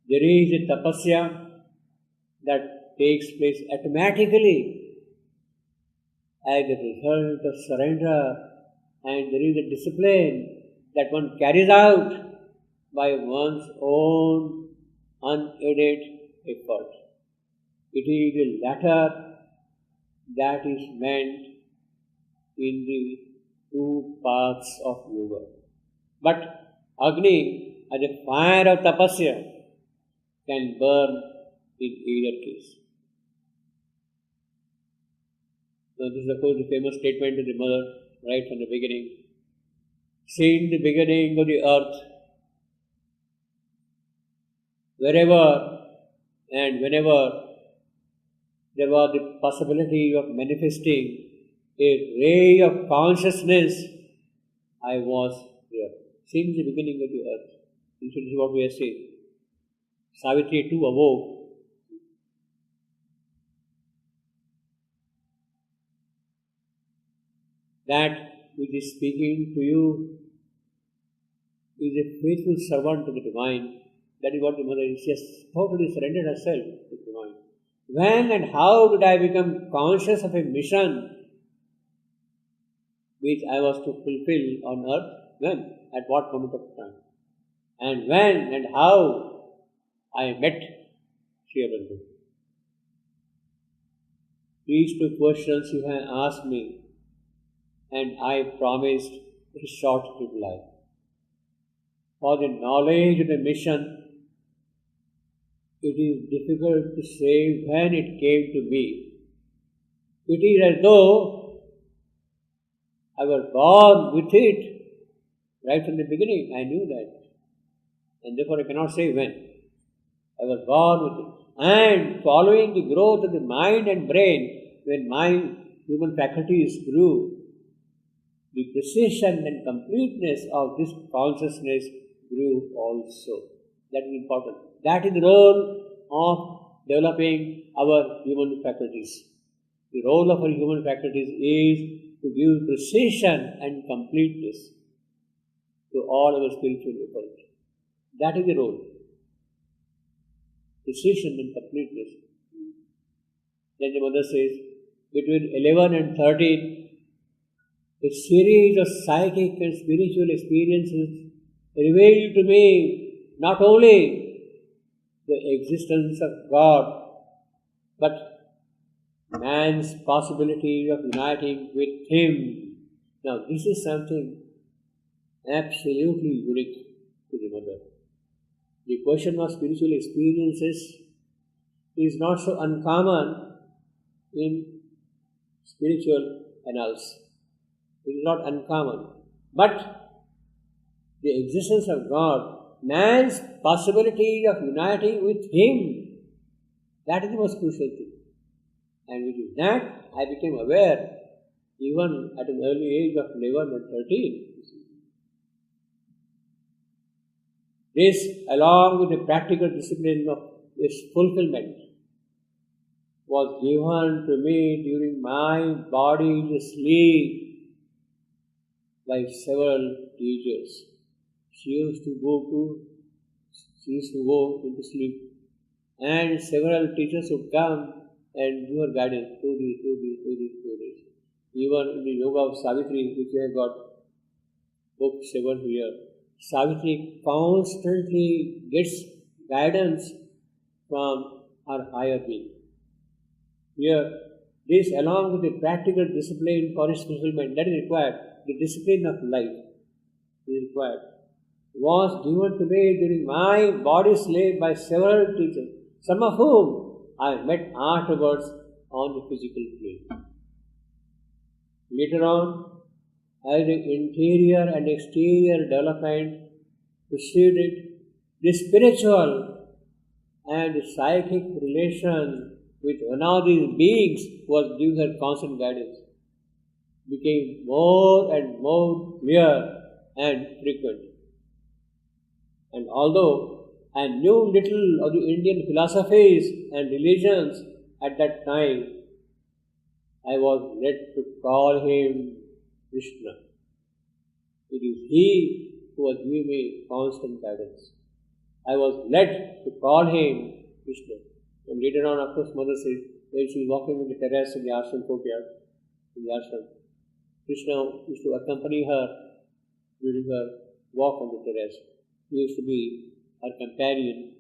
There is a tapasya that takes place automatically as a result of surrender, and there is a discipline that one carries out by one's own unaided effort. It is the latter that is meant in the two paths of yoga. But Agni, as a fire of tapasya, can burn in either case. Now, this is of course the famous statement of the mother right from the beginning. Since the beginning of the earth, wherever and whenever there was the possibility of manifesting a ray of consciousness, I was there. Since the beginning of the earth. This is what we are saying. Savitri too awoke. That which is speaking to you is a faithful servant to the divine. That is what the mother is. She has totally surrendered herself to the divine. When and how did I become conscious of a mission which I was to fulfill on earth? When? At what moment of time? And when and how I met Sri Aurobindo? These two questions you have asked me, and I promised a short reply. For the knowledge of the mission, it is difficult to say when it came to me. It is as though I was born with it. Right from the beginning, I knew that. And therefore I cannot say when. I was born with it. And following the growth of the mind and brain, when my human faculties grew, the precision and completeness of this consciousness grew also. That is important. That is the role of developing our human faculties. The role of our human faculties is to give precision and completeness to all our spiritual effort. That is the role. Precision and completeness. Then the mother says, between 11 and 13, a series of psychic and spiritual experiences revealed to me not only the existence of God, but man's possibility of uniting with Him. Now, this is something absolutely unique to the mother. The question of spiritual experiences is not so uncommon in spiritual annals. It is not uncommon. But the existence of God, man's possibility of uniting with Him, that is the most crucial thing. And with that, I became aware even at an early age of 11 and 13. This, along with the practical discipline of its fulfillment, was given to me during my body's sleep by several teachers. She used to go into sleep, and several teachers would come and give her guidance, do this. Even in the Yoga of Savitri, which I have got book 7 here, Savitri constantly gets guidance from her higher being. Here, this along with the practical discipline for its fulfillment that is required, the discipline of life is required, was given to me during my body's sleep by several teachers, some of whom I met afterwards on the physical plane. Later on, as the interior and exterior development proceeded, the spiritual and psychic relation with one of these beings who was giving her constant guidance became more and more clear and frequent. And although I knew little of the Indian philosophies and religions at that time, I was led to call him Krishna. It is he who was giving me constant guidance. I was led to call him Krishna. And later on, of course, Mother says, when she was walking on the terrace in the ashram courtyard, in the ashram, Krishna used to accompany her during her walk on the terrace. used to be her companion.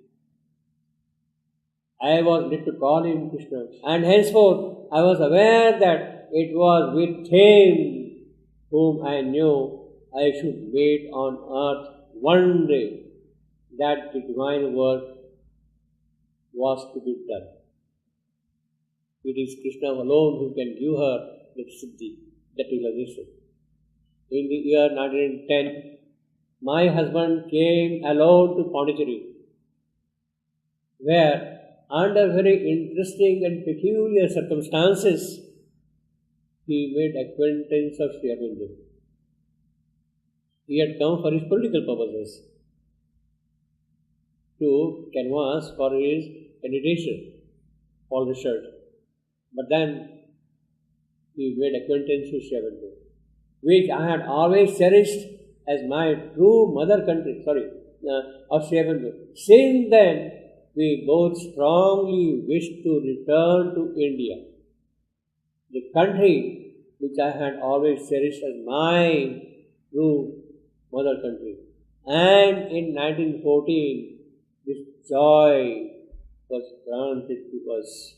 I was led to call him Krishna, and henceforth I was aware that it was with him whom I knew I should meet on earth one day, that the divine work was to be done. It is Krishna alone who can give her that siddhi, that realization. In the year 1910, my husband came alone to Pondicherry, where under very interesting and peculiar circumstances, he made acquaintance of Sri Aurobindo. He had come for his political purposes, to canvass for his candidature for research. But then he made acquaintance with Sri Aurobindo, which I had always cherished as my true mother country, of Sri Aurobindo. Since then, we both strongly wished to return to India, the country which I had always cherished as my true mother country. And in 1914, this joy was granted to us.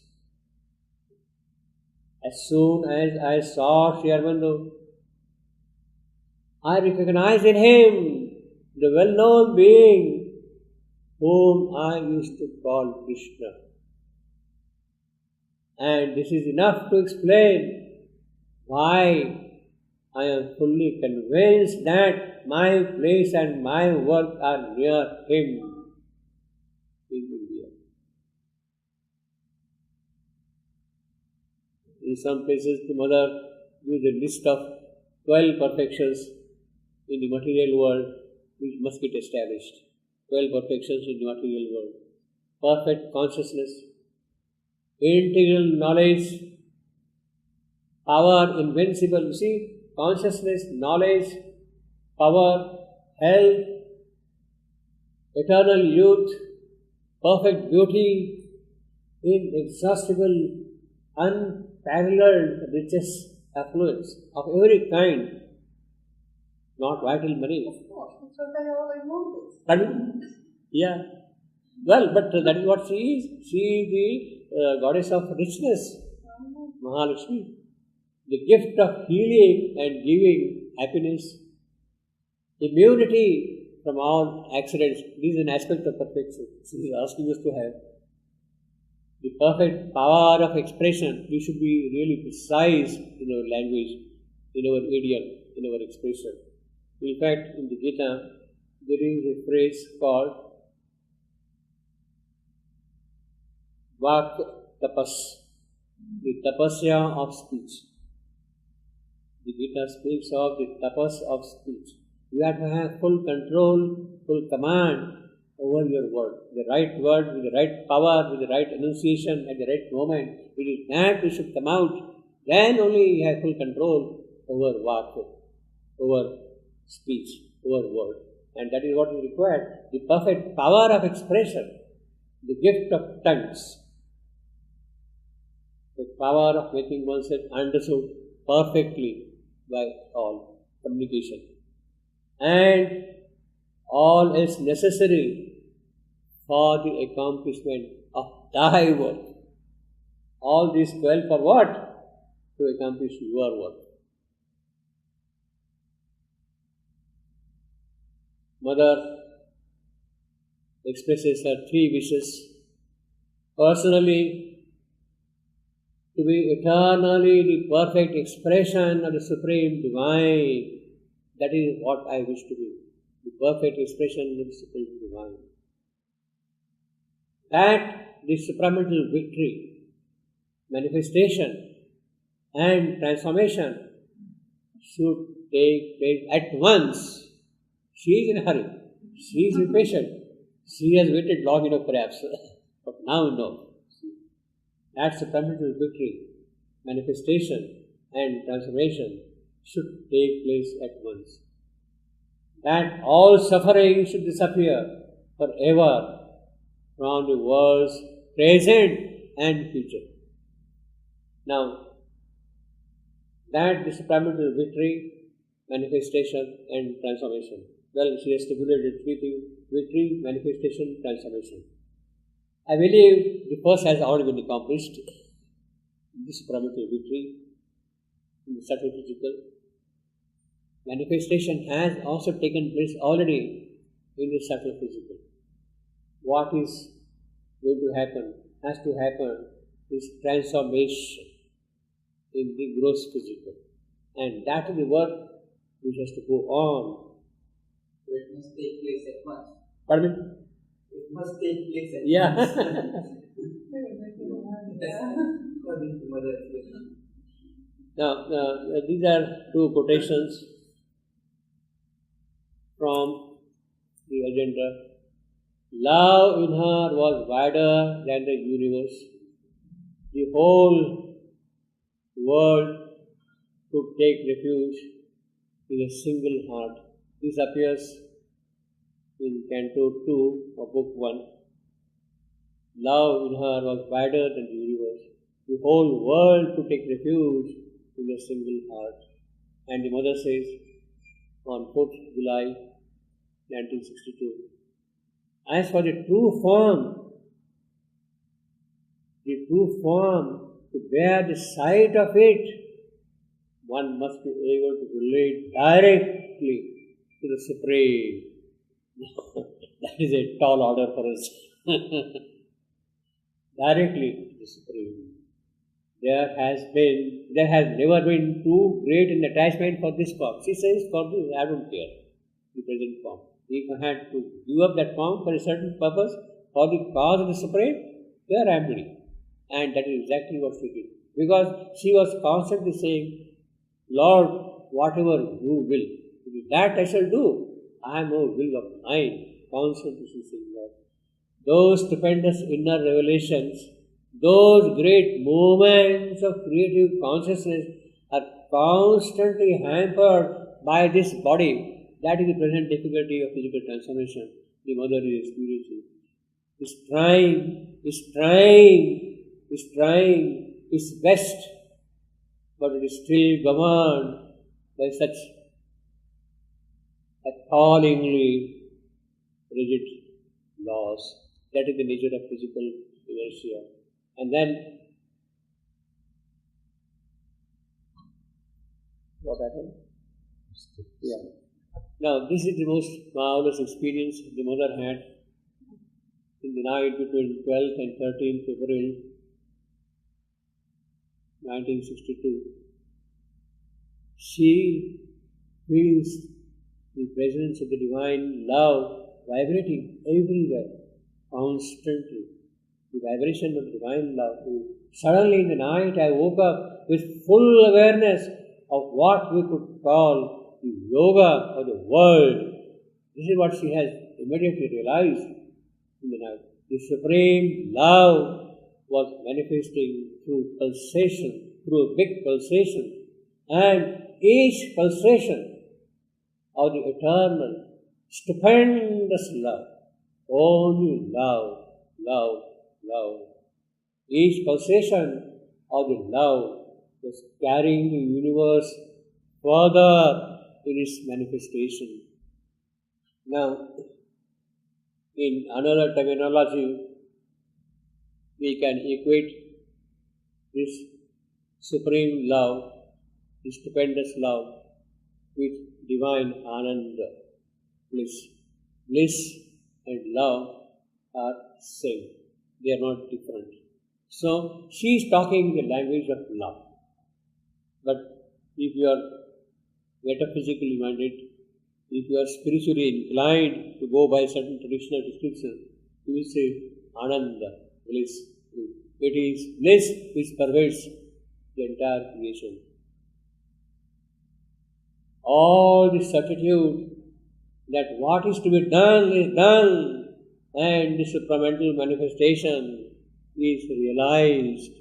As soon as I saw Sri Aurobindo, I recognized in him the well-known being whom I used to call Krishna. And this is enough to explain why I am fully convinced that my place and my work are near him in India. In some places, the mother gives a list of 12 perfections in the material world which must get established. 12 perfections in the material world. Perfect consciousness, integral knowledge, power invincible. You see, consciousness, knowledge, power, health, eternal youth, perfect beauty, inexhaustible, unparalleled riches, affluence of every kind, not vital money. Of course, that's what I always wanted. Pardon? Yeah. Well, but that is what she is. She is the goddess of richness, Mahalakshmi. The gift of healing and giving happiness, immunity from all accidents. This is an aspect of perfection. She is asking us to have the perfect power of expression. We should be really precise in our language, in our idiom, in our expression. In fact, in the Gita, there is a phrase called Vak Tapas, the tapasya of speech. The Gita speaks of the tapas of speech. You have to have full control, full command over your word. The right word with the right power, with the right enunciation at the right moment. It is that which should come out. Then only you have full control over vak, over speech, over word. And that is what is required. The perfect power of expression, the gift of tongues, the power of making oneself understood perfectly by all, communication, and all is necessary for the accomplishment of thy work. All these 12 for what? To accomplish your work. Mother expresses her 3 wishes. Personally, to be eternally the perfect expression of the Supreme Divine. That is what I wish to be. The perfect expression of the Supreme Divine. That the supramental victory, manifestation and transformation should take place at once. She is in a hurry. She is impatient. She has waited long enough perhaps. But now no. That supramental victory, manifestation and transformation should take place at once. That all suffering should disappear forever from the world's present and future. Now, that the supramental victory, manifestation and transformation. Well, she has stipulated 3 things. victory, manifestation, transformation. I believe the first has already been accomplished. This supramental victory in the subtle physical. Manifestation has also taken place already in the subtle physical. What is going to happen, has to happen, is transformation in the gross physical. And that is the work which has to go on. It must take place at once. Pardon me? It must take place at Yeah. once. According to Mother. Now, these are two quotations from the agenda. Love in her was wider than the universe. The whole world could take refuge in a single heart. This appears in Canto 2 of Book 1. Love in her was wider than the universe. The whole world could take refuge in a single heart. And the mother says on 4th July 1962, as for the true form, to bear the sight of it, one must be able to relate directly to the Supreme. That is a tall order for us. Directly to the Supreme. There has never been too great an attachment for this form. She says, for this, I don't care, the present form. If I had to give up that form for a certain purpose, for the cause of the Supreme, there I am ready. And that is exactly what she did. Because she was constantly saying, Lord, whatever you will, that I shall do. I have no will of mine. Constantly she saying that. Those stupendous inner revelations, those great moments of creative consciousness are constantly hampered by this body. That is the present difficulty of physical transformation the mother is experiencing. Is trying its best, but it is still governed by such appallingly rigid laws. That is the nature of physical inertia. And then, what happened? Yeah. Now, this is the most marvelous experience the mother had in the night between 12th and 13th April 1962. She feels the presence of the divine love vibrating everywhere, constantly. The vibration of divine love. Suddenly in the night I woke up with full awareness of what we could call the yoga of the world. This is what she has immediately realized in the night. The supreme love was manifesting through pulsation, through a big pulsation, and each pulsation of the eternal, stupendous love, only love, love, love. Each pulsation of the love was carrying the universe further in its manifestation. Now, in another terminology, we can equate this supreme love, this stupendous love, with divine ananda, bliss. Bliss and love are same. They are not different. So, she is talking the language of love. But if you are metaphysically minded, if you are spiritually inclined to go by certain traditional description, you will say ananda, bliss. It is bliss which pervades the entire creation. All the certitude that what is to be done is done, and the supramental manifestation is realized.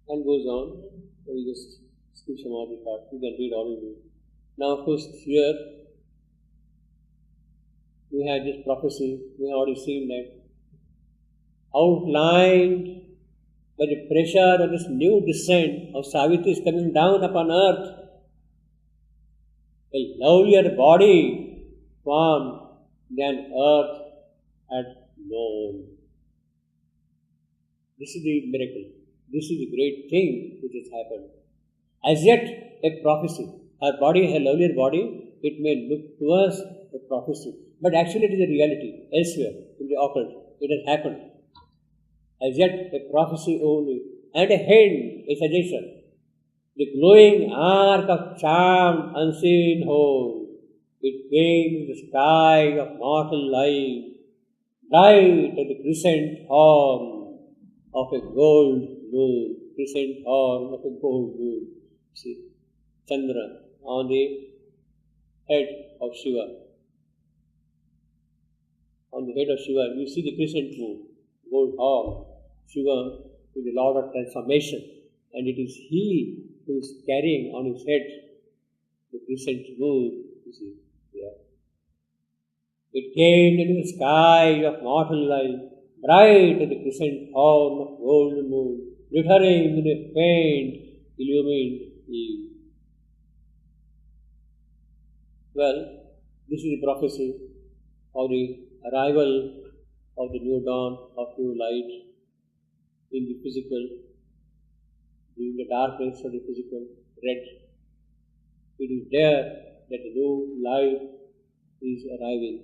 And goes on. We will just skip some of the part. You can read all of it. Now, of course, here we have this prophecy. We have already seen that. Outlined by the pressure of this new descent of Savitri is coming down upon earth. A lovelier body formed than earth had known. This is the miracle. This is the great thing which has happened. As yet, a prophecy. Her body, her lovelier body, it may look to us a prophecy, but actually it is a reality elsewhere in the occult. It has happened. As yet, a prophecy only, and a hint, a suggestion. The glowing arc of charmed, unseen home. It came in the sky of mortal life, bright at the crescent horn of a gold moon. Crescent horn of a gold moon. See, Chandra on the head of Shiva. On the head of Shiva, you see the crescent moon, gold horn. Shiva is the Lord of transformation, and it is He who is carrying on his head the crescent moon. You see, yeah. It came into the sky of mortal life, bright as the crescent horn of gold moon, glittering in a faint, illumined eve. Well, this is the prophecy of the arrival of the new dawn, of new light in the physical, in the darkness of the physical red. It is there that the new light is arriving,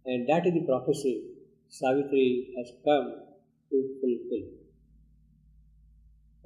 and that is the prophecy Savitri has come to fulfill.